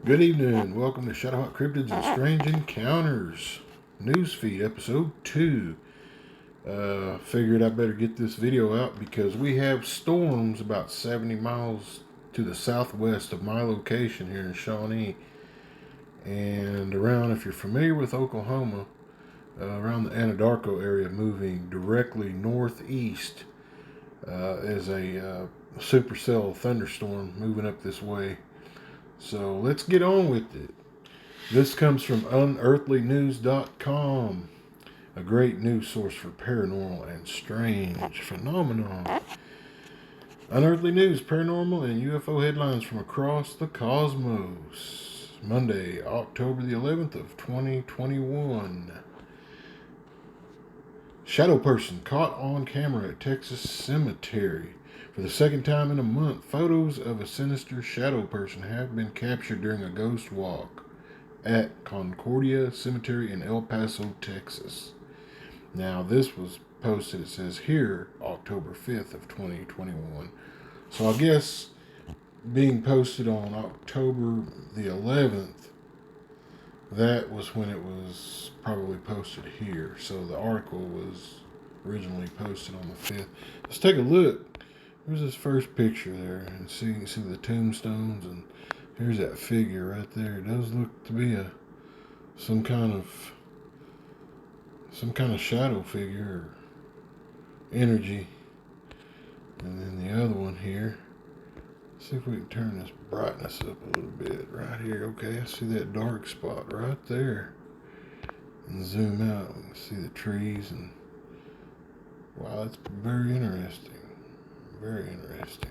Good evening. Welcome to Shadowhawk Cryptids and Strange Encounters Newsfeed Episode 2. Figured I better get this video out because we have storms about 70 miles to the southwest of my location here in Shawnee. And around, if you're familiar with Oklahoma, around the Anadarko area, moving directly northeast is a supercell thunderstorm moving up this way. So let's get on with it. This comes from unearthlynews.com, a great news source for paranormal and strange phenomena. Unearthly News, paranormal and UFO headlines from across the cosmos. Monday, October the 11th of 2021. Shadow person caught on camera at Texas cemetery. For the second time in a month, photos of a sinister shadow person have been captured during a ghost walk at Concordia Cemetery in El Paso, Texas. Now, this was posted, it says here, October 5th of 2021. So I guess being posted on October the 11th, that was when it was probably posted here. So the article was originally posted on the 5th. Let's take a look. There's this first picture there, and you can see the tombstones, and here's that figure right there. It does look to be some kind of shadow figure or energy. And then the other one here. Let's see if we can turn this brightness up a little bit right here. Okay, I see that dark spot right there. And zoom out, we can see the trees, and wow, that's very interesting. Very interesting.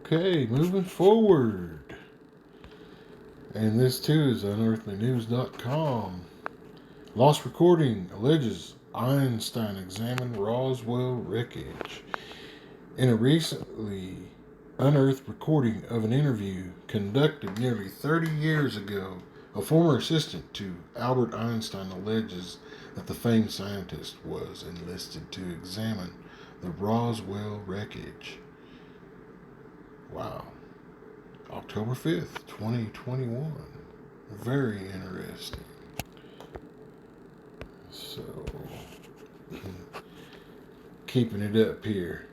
Okay, moving forward. And this too is unearthlynews.com. Lost recording alleges Einstein examined Roswell wreckage. In a recently unearthed recording of an interview conducted nearly 30 years ago, a former assistant to Albert Einstein alleges that the famed scientist was enlisted to examine the Roswell wreckage. Wow. October 5th, 2021. Very interesting. So, keeping it up here.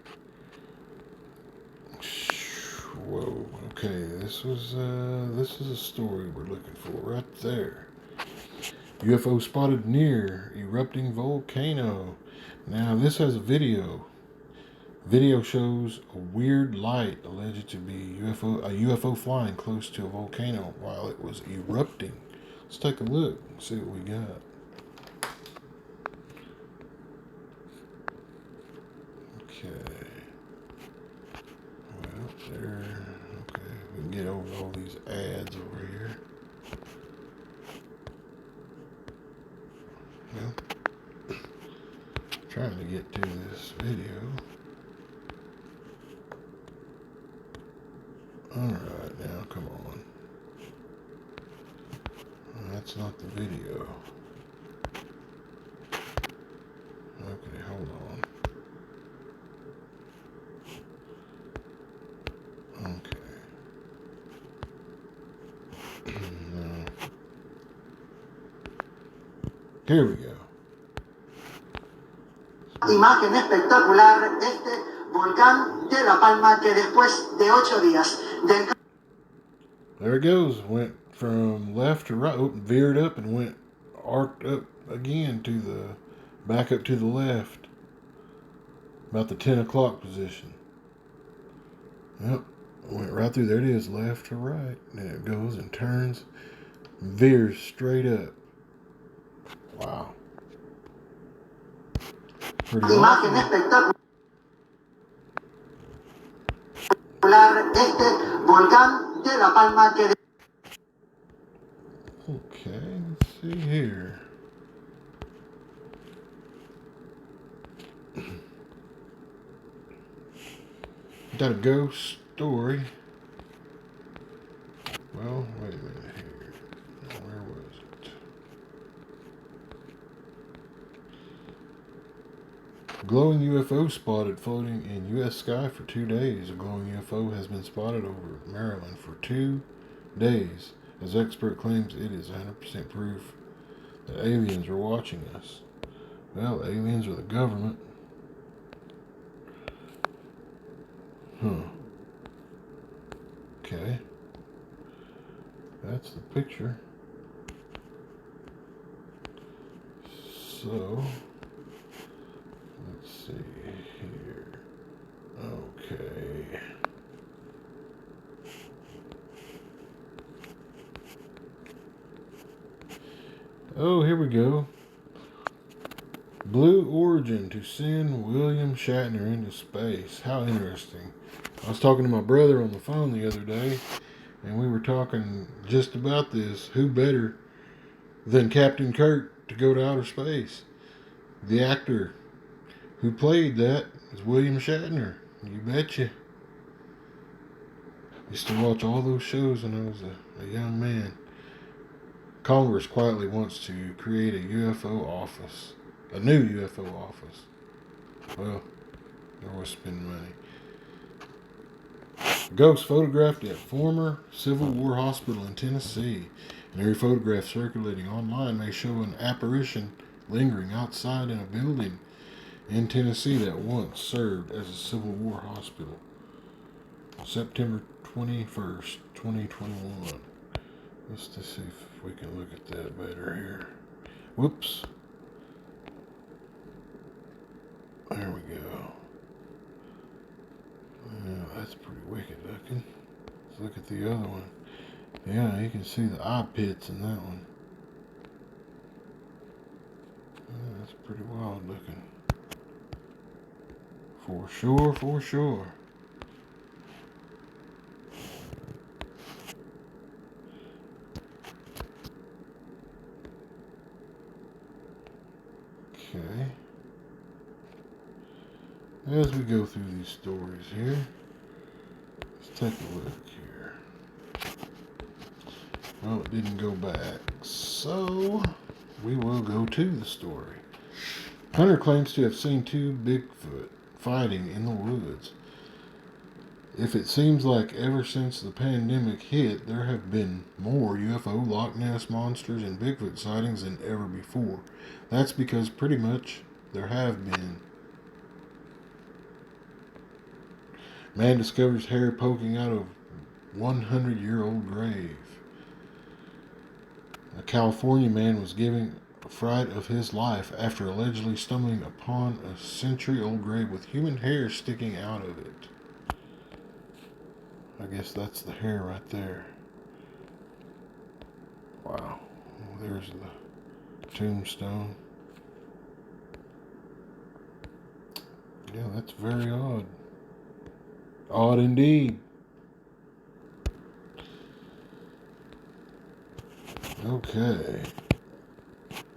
Whoa. Okay, this is a story we're looking for right there. UFO spotted near erupting volcano. Now this has a video. Video shows a weird light alleged to be a UFO flying close to a volcano while it was erupting. Let's take a look and see what we got. Okay. Well, there. Okay, we can get over all these ads over here. Well, trying to get to this video. Alright, now come on. That's not the video. Okay, hold on. Okay. No. Here we go. Imagen espectacular de este volcán de La Palma que después de 8 días del... There it goes. Went from left to right, veered up and went arced up again back up to the left. About the 10 o'clock position. Yep. Went right through. There it is, left to right. And it goes and turns, veers straight up. Wow. Pretty Imagen awesome. espectacular de este volcán de La Palma que... Okay, let's see here. Got a ghost story. Well, wait a minute here. Where was it? Glowing UFO spotted floating in U.S. sky for 2 days. A glowing UFO has been spotted over Maryland for 2 days, as expert claims it is 100% proof that aliens are watching us. Well, aliens are the government. Okay. That's the picture. So, let's see here. Okay. Oh, here we go. Blue Origin to send William Shatner into space. How interesting. I was talking to my brother on the phone the other day, and we were talking just about this. Who better than Captain Kirk to go to outer space? The actor who played that is William Shatner. You betcha. Used to watch all those shows when I was a young man. Congress quietly wants to create a UFO office. A new UFO office. Well, they're always spending money. A ghost photographed at former Civil War hospital in Tennessee. An eerie photograph circulating online may show an apparition lingering outside in a building in Tennessee that once served as a Civil War hospital. September 21st, 2021. Let's just see if we can look at that better here. Whoops. There we go. Yeah, that's pretty wicked looking. Let's look at the other one. Yeah, you can see the eye pits in that one. Yeah, that's pretty wild looking. For sure, for sure. Okay. As we go through these stories here, let's take a look here. Well, it didn't go back, so we will go to the story. Hunter claims to have seen 2 Bigfoot fighting in the woods. If it seems like ever since the pandemic hit, there have been more UFO, Loch Ness monsters, and Bigfoot sightings than ever before. That's because pretty much there have been. Man discovers hair poking out of 100-year-old grave. A California man was giving a fright of his life after allegedly stumbling upon a century-old grave with human hair sticking out of it. I guess that's the hair right there. Wow. There's the tombstone. Yeah, that's very odd. Odd indeed. Okay.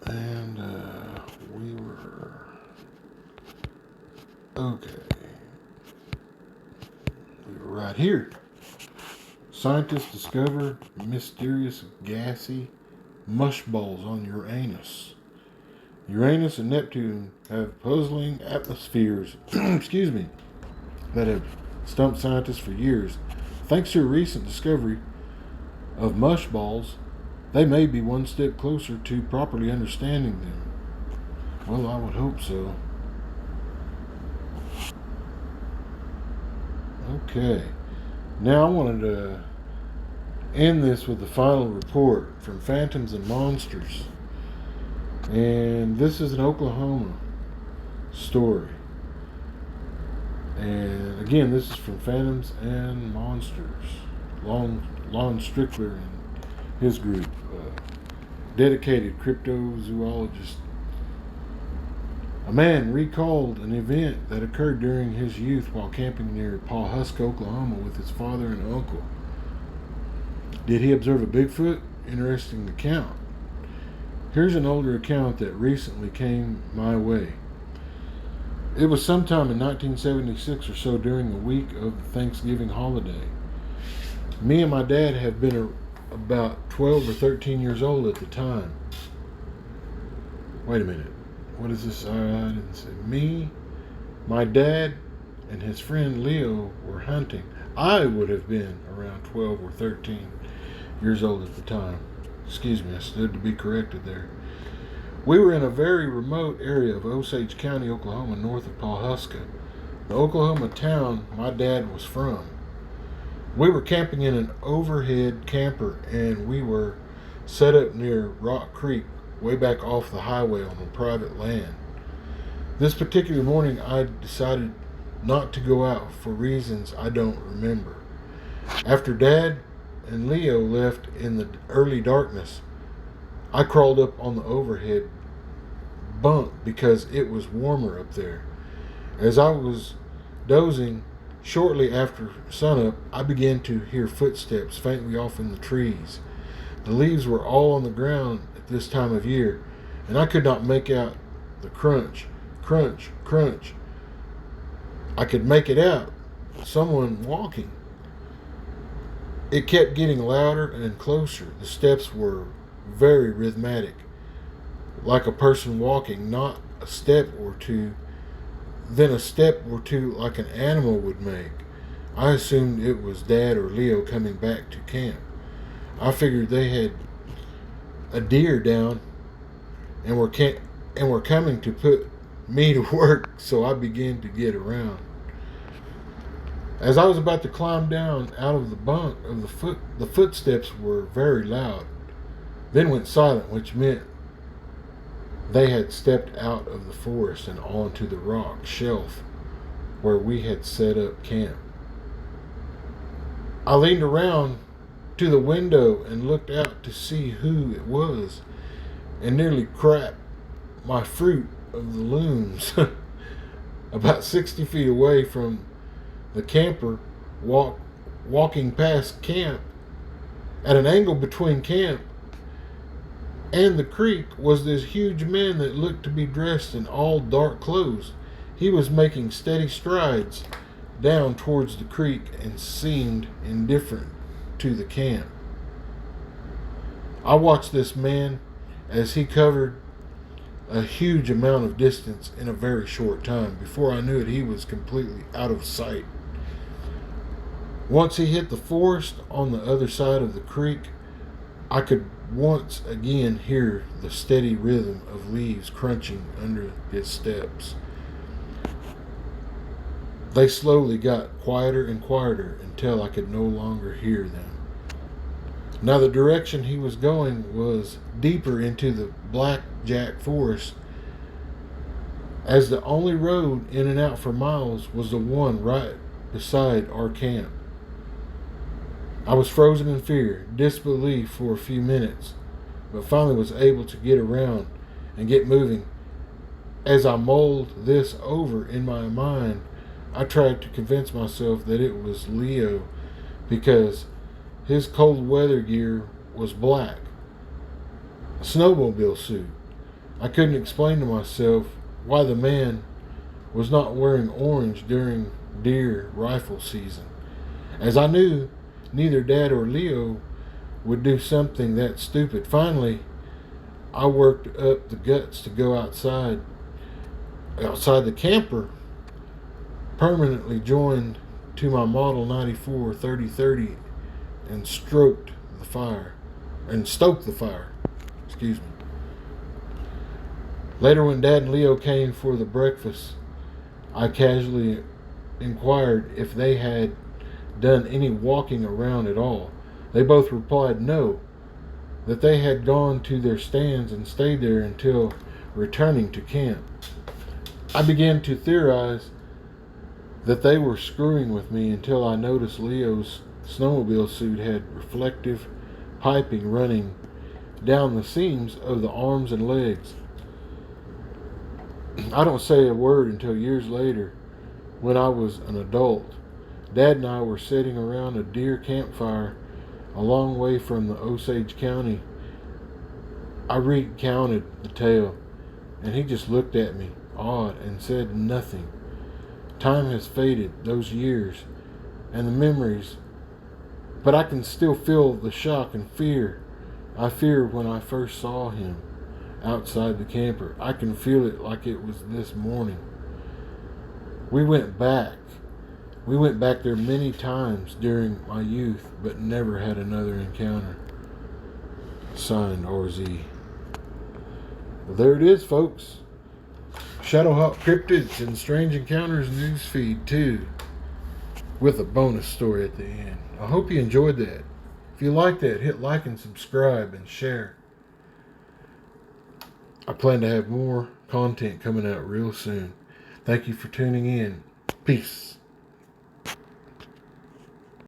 And we were... Okay. We were right here. Scientists discover mysterious gassy mush balls on Uranus. Uranus and Neptune have puzzling atmospheres excuse me, that have stumped scientists for years. Thanks to a recent discovery of mush balls, they may be one step closer to properly understanding them. Well, I would hope so. Okay. Now I wanted to end this with the final report from Phantoms and Monsters. And this is an Oklahoma story. And again, this is from Phantoms and Monsters. Lon Strickler and his group. Dedicated cryptozoologist. A man recalled an event that occurred during his youth while camping near Pawhuska, Oklahoma with his father and uncle. Did he observe a Bigfoot? Interesting account. Here's an older account that recently came my way. It was sometime in 1976 or so during the week of the Thanksgiving holiday. Me and my dad had been about 12 or 13 years old at the time. Wait a minute. What is this? I didn't say. Me, My dad and his friend Leo were hunting. I would have been around 12 or 13 years old at the time. Excuse me, I stood to be corrected there. We were in a very remote area of Osage County, Oklahoma, north of Pawhuska, the Oklahoma town my dad was from. We were camping in an overhead camper, and we were set up near Rock Creek, way back off the highway on the private land. This particular morning, I decided not to go out for reasons I don't remember. After Dad and Leo left in the early darkness, I crawled up on the overhead bunk because it was warmer up there. As I was dozing, shortly after sunup, I began to hear footsteps faintly off in the trees. The leaves were all on the ground at this time of year, and I could not make out the crunch, crunch, crunch. I could make it out. Someone walking. It kept getting louder and closer. The steps were very rhythmic, like a person walking, not a step or two, then a step or two like an animal would make. I assumed it was Dad or Leo coming back to camp. I figured they had a deer down and were coming to put me to work, so I began to get around. As I was about to climb down out of the bunk of the footsteps were very loud, then went silent, which meant they had stepped out of the forest and onto the rock shelf where we had set up camp. I leaned around to the window and looked out to see who it was, and nearly cracked my fruit of the looms. About 60 feet away from the camper, walking past camp, at an angle between camp and the creek, was this huge man that looked to be dressed in all dark clothes. He was making steady strides down towards the creek and seemed indifferent to the camp. I watched this man as he covered a huge amount of distance in a very short time. Before I knew it, he was completely out of sight. Once he hit the forest on the other side of the creek, I could once again hear the steady rhythm of leaves crunching under his steps. They slowly got quieter and quieter until I could no longer hear them. Now the direction he was going was deeper into the blackjack forest, as the only road in and out for miles was the one right beside our camp. I was frozen in fear, disbelief for a few minutes, but finally was able to get around and get moving. As I mulled this over in my mind, I tried to convince myself that it was Leo, because his cold weather gear was black, a snowmobile suit. I couldn't explain to myself why the man was not wearing orange during deer rifle season, as I knew neither Dad or Leo would do something that stupid. Finally, I worked up the guts to go outside the camper, permanently joined to my Model 94 3030 and stoked the fire. Excuse me. Later, when Dad and Leo came for the breakfast, I casually inquired if they had done any walking around at all. They both replied no, that they had gone to their stands and stayed there until returning to camp. I began to theorize that they were screwing with me until I noticed Leo's snowmobile suit had reflective piping running down the seams of the arms and legs. I don't say a word until years later, when I was an adult. Dad and I were sitting around a deer campfire a long way from the Osage County. I recounted the tale, and he just looked at me, awed, and said nothing. Time has faded, those years, and the memories, but I can still feel the shock and fear I feared when I first saw him outside the camper. I can feel it like it was this morning. We went back. We went back there many times during my youth, but never had another encounter. Signed, RZ. Well, there it is, folks. Shadowhawk Cryptids and Strange Encounters newsfeed, too, with a bonus story at the end. I hope you enjoyed that. If you like that, hit like and subscribe and share. I plan to have more content coming out real soon. Thank you for tuning in. Peace.